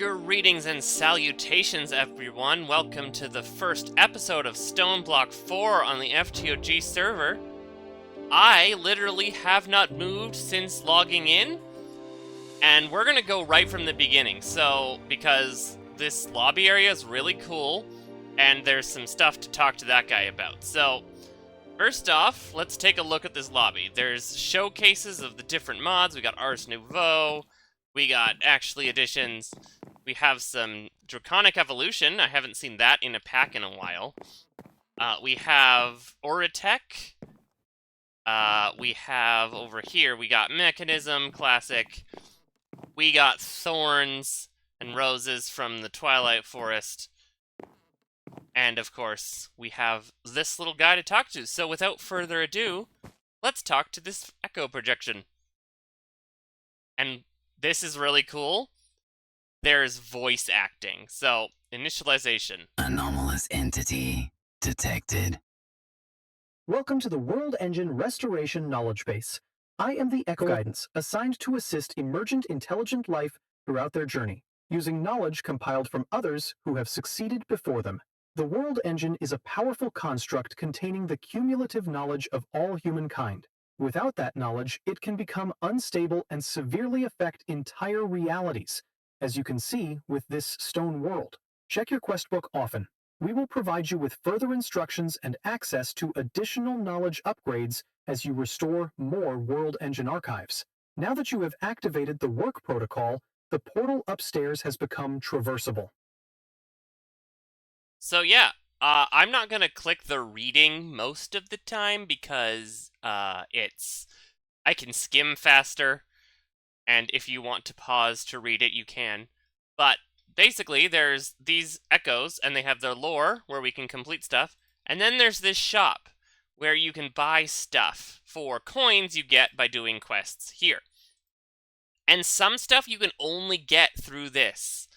Greetings and salutations, everyone. Welcome to the first episode of Stoneblock 4 on the FTOG server. I literally have not moved since logging in, and we're gonna go right from the beginning. So, because this lobby area is really cool, and there's some stuff to talk to that guy about. So, first off, let's take a look at this lobby. There's showcases of the different mods. We got Ars Nouveau. We got Actually additions. We have some Draconic Evolution. I haven't seen that in a pack in a while. We have Auratech. We have over here, we got Mechanism, Classic. We got Thorns and Roses from the Twilight Forest. And of course, we have this little guy to talk to. So without further ado, let's talk to this Echo projection. And this is really cool. There's voice acting. So, initialization. Anomalous entity detected. Welcome to the World Engine Restoration Knowledge Base. I am the Echo Guidance, assigned to assist emergent intelligent life throughout their journey, using knowledge compiled from others who have succeeded before them. The World Engine is a powerful construct containing the cumulative knowledge of all humankind. Without that knowledge, it can become unstable and severely affect entire realities, as you can see with this stone world. Check your quest book often. We will provide you with further instructions and access to additional knowledge upgrades as you restore more World Engine archives. Now that you have activated the work protocol, the portal upstairs has become traversable. So yeah, I'm not gonna click the reading most of the time because I can skim faster, and if you want to pause to read it, you can. But basically, there's these echoes, and they have their lore, where we can complete stuff, and then there's this shop, where you can buy stuff for coins you get by doing quests here. And some stuff you can only get through this.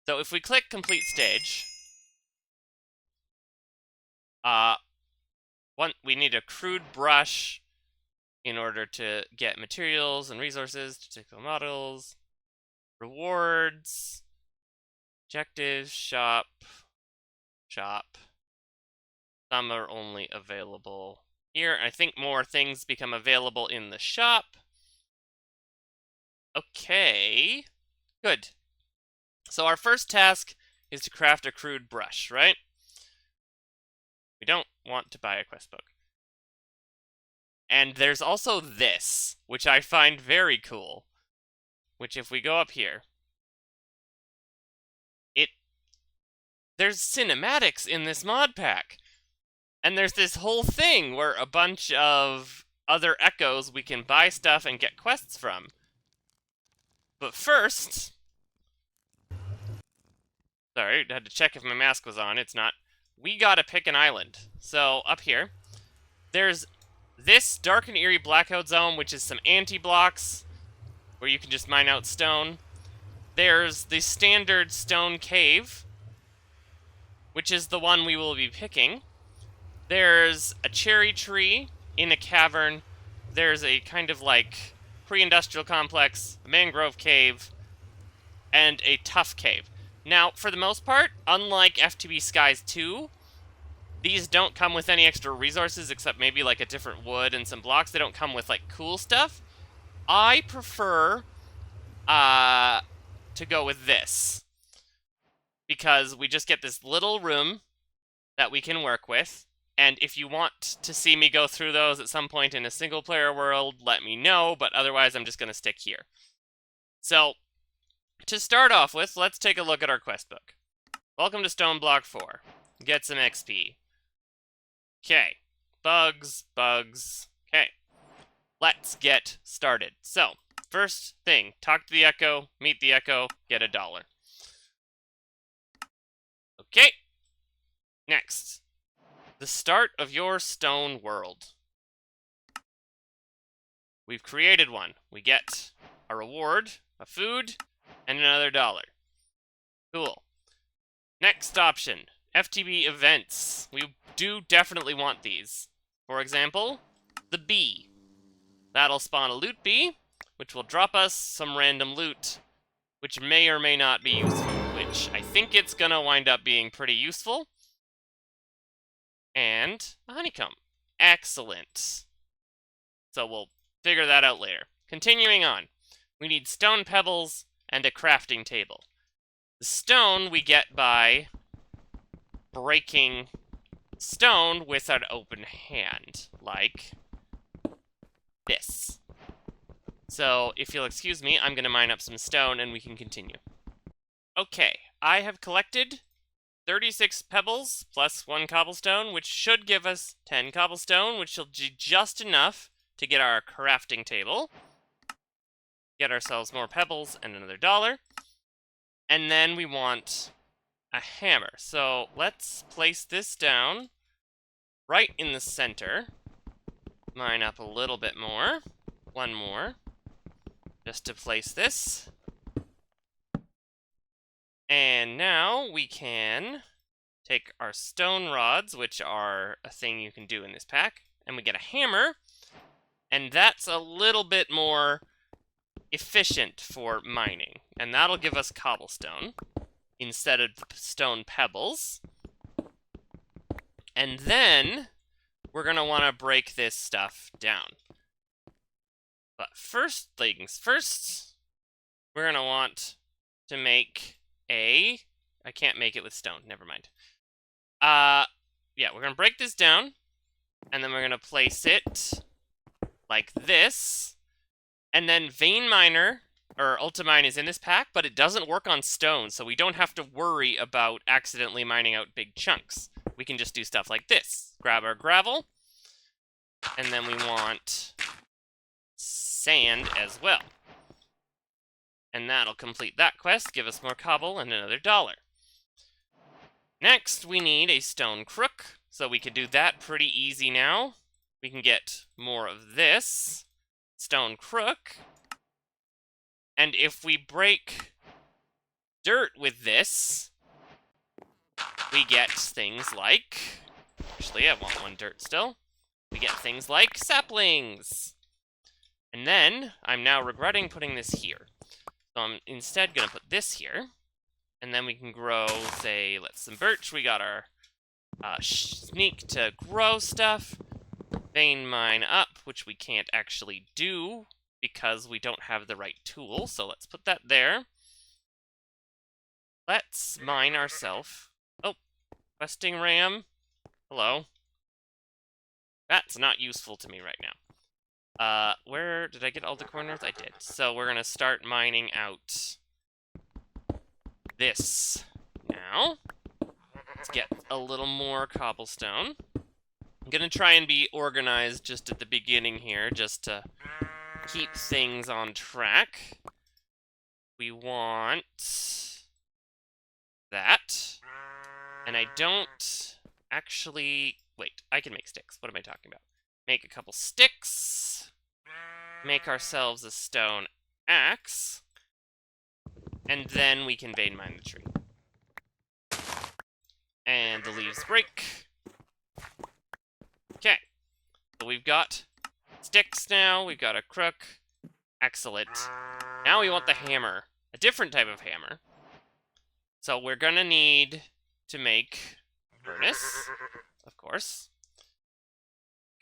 So if we click complete stage, we need a crude brush in order to get materials and resources, particular models, rewards, objectives, shop. Some are only available here. I think more things become available in the shop. Okay, good. So our first task is to craft a crude brush, right? We don't want to buy a quest book. And there's also this, which I find very cool. Which if we go up here, there's cinematics in this mod pack. And there's this whole thing where a bunch of other echoes we can buy stuff and get quests from. But first, sorry, I had to check if my mask was on. It's not. We gotta pick an island. So, up here, there's this Dark and Eerie Blackout Zone, which is some anti-blocks, where you can just mine out stone. There's the standard stone cave, which is the one we will be picking. There's a cherry tree in a cavern. There's a kind of like pre-industrial complex, a mangrove cave, and a tough cave. Now, for the most part, unlike FTB Skies 2, these don't come with any extra resources except maybe like a different wood and some blocks. They don't come with like cool stuff. I prefer to go with this, because we just get this little room that we can work with. And if you want to see me go through those at some point in a single player world, let me know, but otherwise I'm just going to stick here. So, to start off with, let's take a look at our quest book. Welcome to Stoneblock 4. Get some XP. Okay. Bugs. Okay. Let's get started. So, first thing, talk to the Echo, meet the Echo, get $1. Okay. Next. The start of your stone world. We've created one. We get a reward, a food, and another $1. Cool. Next option, FTB events. We do definitely want these. For example, the bee. That'll spawn a loot bee, which will drop us some random loot, which may or may not be useful, which I think it's gonna wind up being pretty useful. And a honeycomb. Excellent. So we'll figure that out later. Continuing on. We need stone pebbles and a crafting table. The stone we get by breaking stone with an open hand, like this. So, if you'll excuse me, I'm going to mine up some stone and we can continue. Okay, I have collected 36 pebbles plus 1 cobblestone, which should give us 10 cobblestone, which will be just enough to get our crafting table. Get ourselves more pebbles and another $1. And then we want a hammer. So let's place this down right in the center. Mine up a little bit more. One more. Just to place this. And now we can take our stone rods, which are a thing you can do in this pack, and we get a hammer. And that's a little bit more efficient for mining. And that'll give us cobblestone instead of stone pebbles. And then we're going to want to break this stuff down. But first things first, we're going to want to make I can't make it with stone, never mind. Yeah, we're going to break this down, and then we're going to place it like this. And then Vein Miner, or Ultimine, is in this pack, but it doesn't work on stone, so we don't have to worry about accidentally mining out big chunks. We can just do stuff like this. Grab our gravel, and then we want sand as well. And that'll complete that quest, give us more cobble and another $1. Next, we need a stone crook, so we could do that pretty easy now. We can get more of this stone crook. And if we break dirt with this, we get things like... Actually, I want 1 dirt still. We get things like saplings. And then, I'm now regretting putting this here. So I'm instead going to put this here. And then we can grow, say, some birch. We got our sneak to grow stuff. Vein mine up, which we can't actually do because we don't have the right tool. So let's put that there. Let's mine ourselves. Oh, questing ram. Hello. That's not useful to me right now. Where did I get all the corners? I did. So we're going to start mining out this now. Let's get a little more cobblestone. I'm going to try and be organized just at the beginning here, just to keep things on track. We want that. And I don't actually... Wait, I can make sticks. What am I talking about? Make a couple sticks. Make ourselves a stone axe. And then we can vein mine the tree. And the leaves break. Okay. So we've got sticks now. We've got a crook. Excellent. Now we want the hammer. A different type of hammer. So we're gonna need to make a furnace, of course.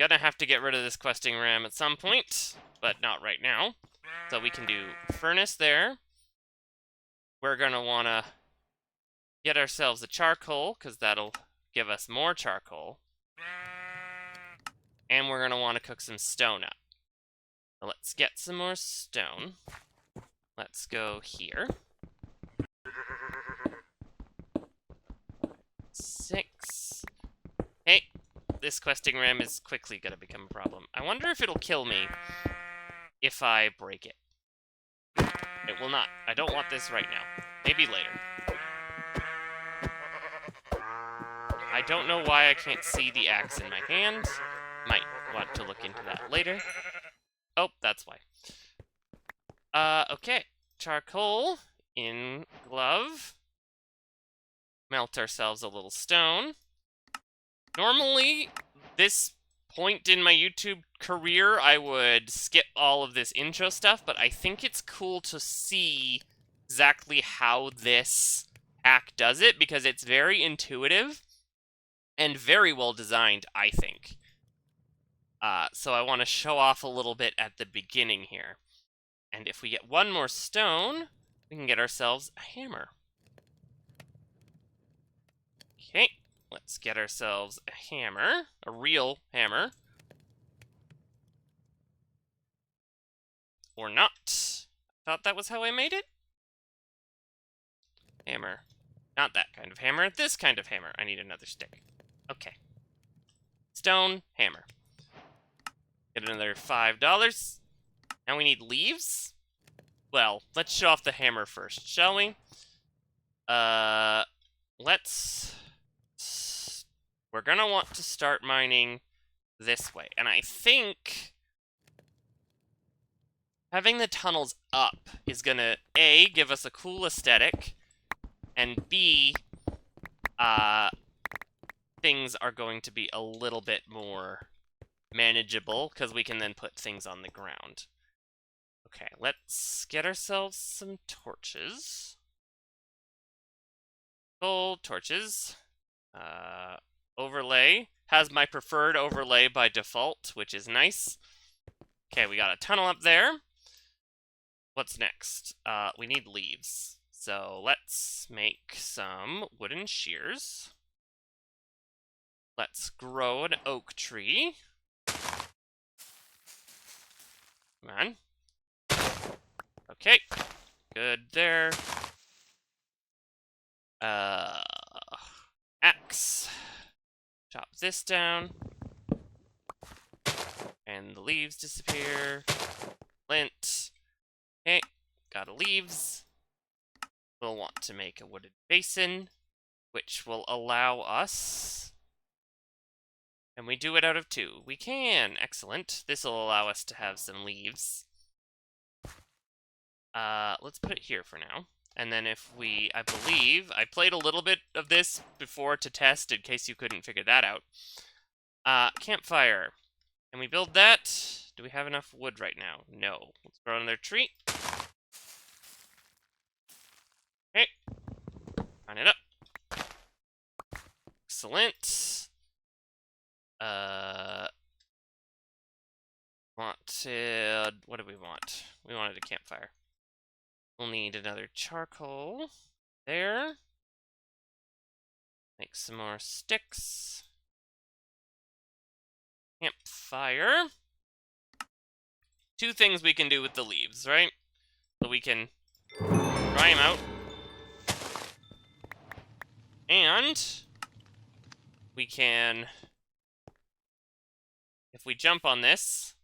Gonna have to get rid of this questing ram at some point, but not right now. So we can do furnace there. We're gonna wanna get ourselves a charcoal, because that'll give us more charcoal. And we're gonna want to cook some stone up. So let's get some more stone. Let's go here. 6. Hey, this questing ram is quickly gonna become a problem. I wonder if it'll kill me if I break it. It will not. I don't want this right now. Maybe later. I don't know why I can't see the axe in my hand. Might want to look into that later. Oh, that's why. Okay. Charcoal in glove. Melt ourselves a little stone. Normally, this point in my YouTube career, I would skip all of this intro stuff, but I think it's cool to see exactly how this hack does it, because it's very intuitive and very well designed, I think. So I want to show off a little bit at the beginning here. And if we get one more stone, we can get ourselves a hammer. Okay, let's get ourselves a hammer, a real hammer. Or not. Thought that was how I made it? Hammer. Not that kind of hammer, this kind of hammer. I need another stick. Okay. Stone, hammer. Get another $5. Now we need leaves? Well, let's show off the hammer first, shall we? Let's... We're gonna want to start mining this way. And I think having the tunnels up is gonna, A, give us a cool aesthetic, and B, things are going to be a little bit more manageable, because we can then put things on the ground. Okay, let's get ourselves some torches. Gold torches. Overlay. Has my preferred overlay by default, which is nice. Okay, we got a tunnel up there. What's next? We need leaves. So let's make some wooden shears. Let's grow an oak tree. Come on. Okay, good there. Axe. Chop this down. And the leaves disappear. Flint. Okay, got leaves. We'll want to make a wooden basin, which will allow us... Can we do it out of 2? We can! Excellent. This will allow us to have some leaves. Let's put it here for now. And then if we, I believe, I played a little bit of this before to test in case you couldn't figure that out. Campfire. Can we build that? Do we have enough wood right now? No. Let's grow another tree. Okay. Line it up. Excellent. What do we want? We wanted a campfire. We'll need another charcoal there. Make some more sticks. Campfire. 2 things we can do with the leaves, right? So we can dry them out. And we can, if we jump on this,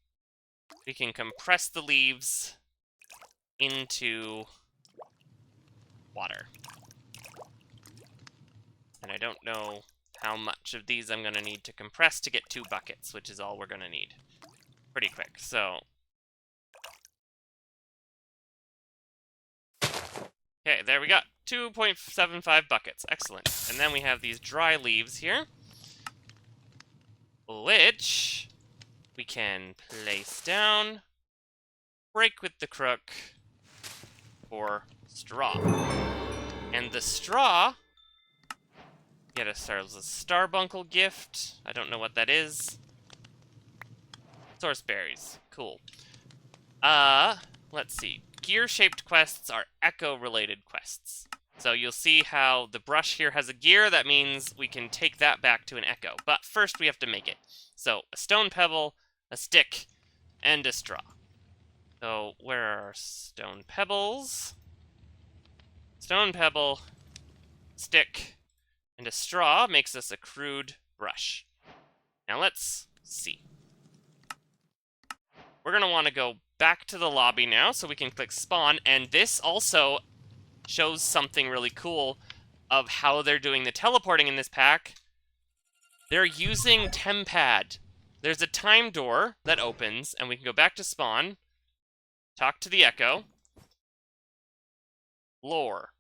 we can compress the leaves into water. And I don't know how much of these I'm going to need to compress to get 2 buckets, which is all we're going to need. Pretty quick, so... Okay, there we go. 2.75 buckets. Excellent. And then we have these dry leaves here, which we can place down, break with the crook for straw. And the straw, get ourselves a starbuncle gift. I don't know what that is. Source berries. Cool. Let's see. Gear-shaped quests are echo-related quests. So you'll see how the brush here has a gear. That means we can take that back to an echo. But first we have to make it. So a stone pebble, a stick, and a straw. So where are our stone pebbles? Stone pebble, stick, and a straw makes us a crude brush. Now let's see. We're going to want to go back to the lobby now, so we can click spawn, and this also shows something really cool of how they're doing the teleporting in this pack. They're using Tempad. There's a time door that opens, and we can go back to spawn, talk to the echo, lore,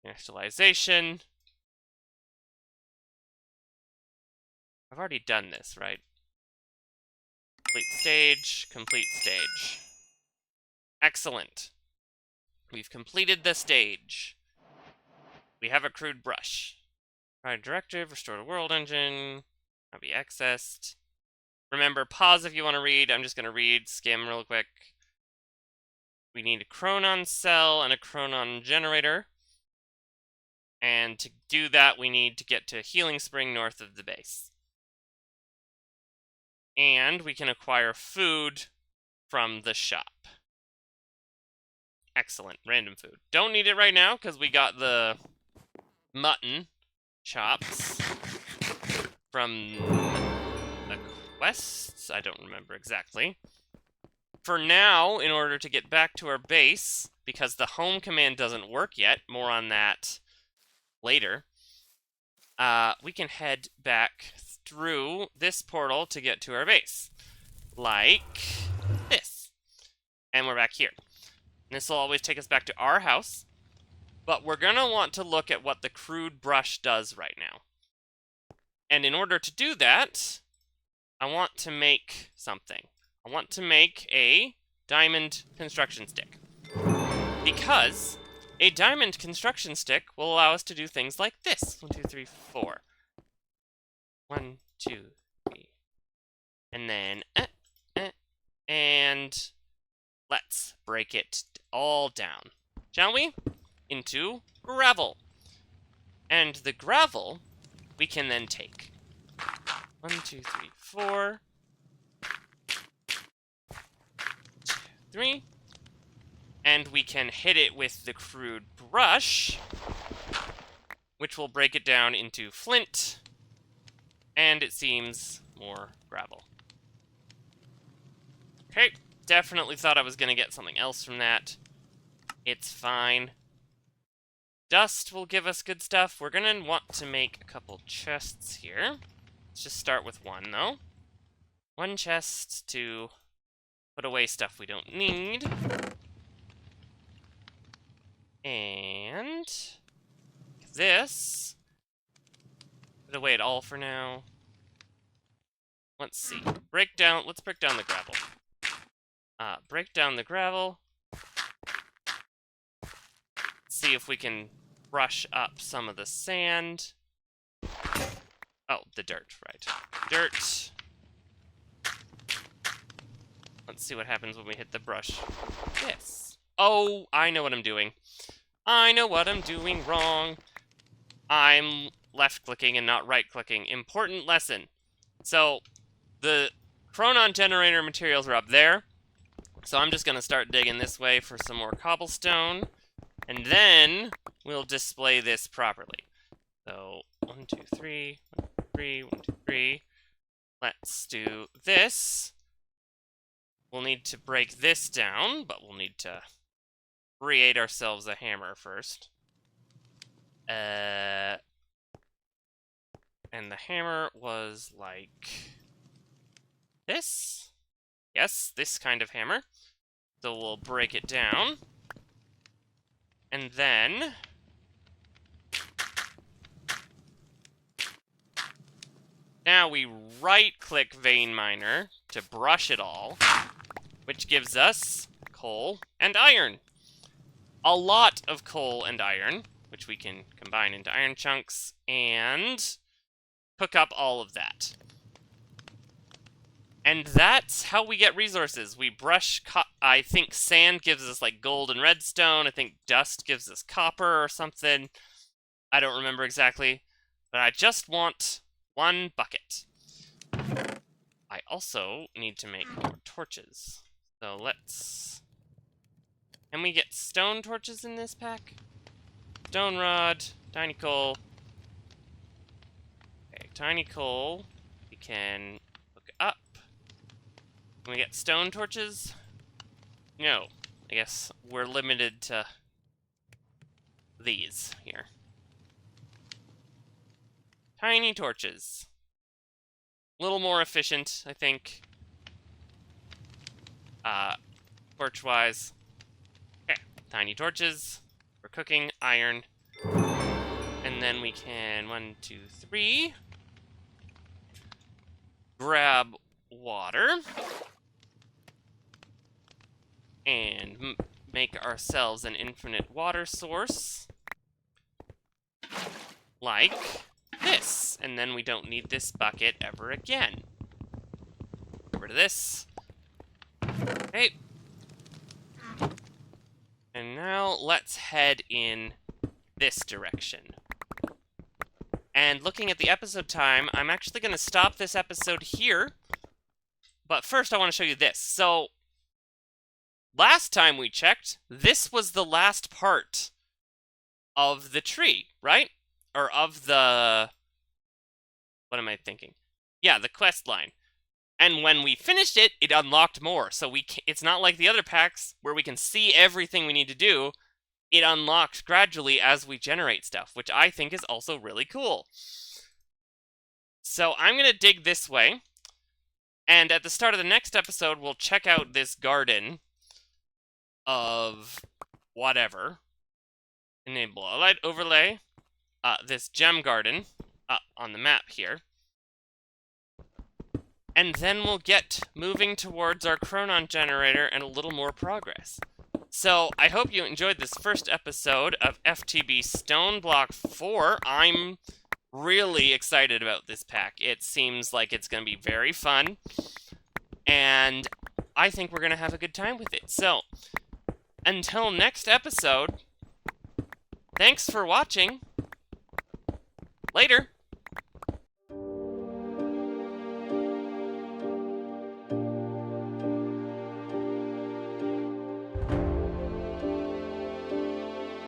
initialization. I've already done this, right? Complete stage, complete stage. Excellent. We've completed the stage. We have a crude brush. Provide directive, restore the world engine, not be accessed. Remember, pause if you want to read. I'm just going to read, skim real quick. We need a chronon cell and a chronon generator. And to do that, we need to get to a healing spring north of the base. And we can acquire food from the shop. Excellent. Random food. Don't need it right now because we got the mutton chops from the quests. I don't remember exactly. For now, in order to get back to our base, because the home command doesn't work yet, more on that later, we can head back through this portal to get to our base. Like this. And we're back here. And this will always take us back to our house. But we're going to want to look at what the crude brush does right now. And in order to do that, I want to make something. I want to make a diamond construction stick. Because a diamond construction stick will allow us to do things like this. 1, 2, 3, 4. 1, 2, 3. And then, and let's break it all down, shall we? Into gravel. And the gravel we can then take. 1, 2, 3, 4. 2, 3. And we can hit it with the crude brush, which will break it down into flint, and it seems more gravel. Okay, definitely thought I was going to get something else from that. It's fine. Dust will give us good stuff. We're going to want to make a couple chests here. Let's just start with one, though. One chest to put away stuff we don't need. And this. Put away it all for now. Let's see. Let's break down the gravel. Break down the gravel. See if we can brush up some of the sand. Oh, the dirt, right. Dirt. Let's see what happens when we hit the brush. Yes. Oh, I know what I'm doing. I know what I'm doing wrong. I'm left-clicking and not right-clicking. Important lesson. So, the chronon generator materials are up there. So I'm just going to start digging this way for some more cobblestone. And then we'll display this properly. So, 1, 2, 3, 1, 2, 3, 1, 2, 3. Let's do this. We'll need to break this down, but we'll need to create ourselves a hammer first. And the hammer was like this. Yes, this kind of hammer. So we'll break it down. And then now we right-click Vein Miner to brush it all, which gives us coal and iron. A lot of coal and iron, which we can combine into iron chunks and cook up all of that. And that's how we get resources. We brush, I think sand gives us like gold and redstone. I think dust gives us copper or something. I don't remember exactly, but I just want one bucket. I also need to make more torches. So let's... Can we get stone torches in this pack? Stone rod, tiny coal. Okay, tiny coal. We can hook up. Can we get stone torches? No. I guess we're limited to these here. Tiny torches. A little more efficient, I think. Torch-wise. Okay, tiny torches. We're cooking iron. And then we can, 1, 2, 3. Grab water. And make ourselves an infinite water source. Like this. And then we don't need this bucket ever again. Get rid of this. Okay. And now let's head in this direction. And looking at the episode time, I'm actually going to stop this episode here. But first I want to show you this. So, last time we checked, this was the last part of the tree, right? Or of the... What am I thinking? Yeah, the quest line. And when we finished it, it unlocked more. So it's not like the other packs where we can see everything we need to do. It unlocks gradually as we generate stuff, which I think is also really cool. So I'm going to dig this way. And at the start of the next episode, we'll check out this garden of whatever. Enable a light overlay. This gem garden on the map here. And then we'll get moving towards our Chronon generator and a little more progress. So, I hope you enjoyed this first episode of FTB Stoneblock 4. I'm really excited about this pack. It seems like it's going to be very fun. And I think we're going to have a good time with it. So, until next episode, thanks for watching. Later.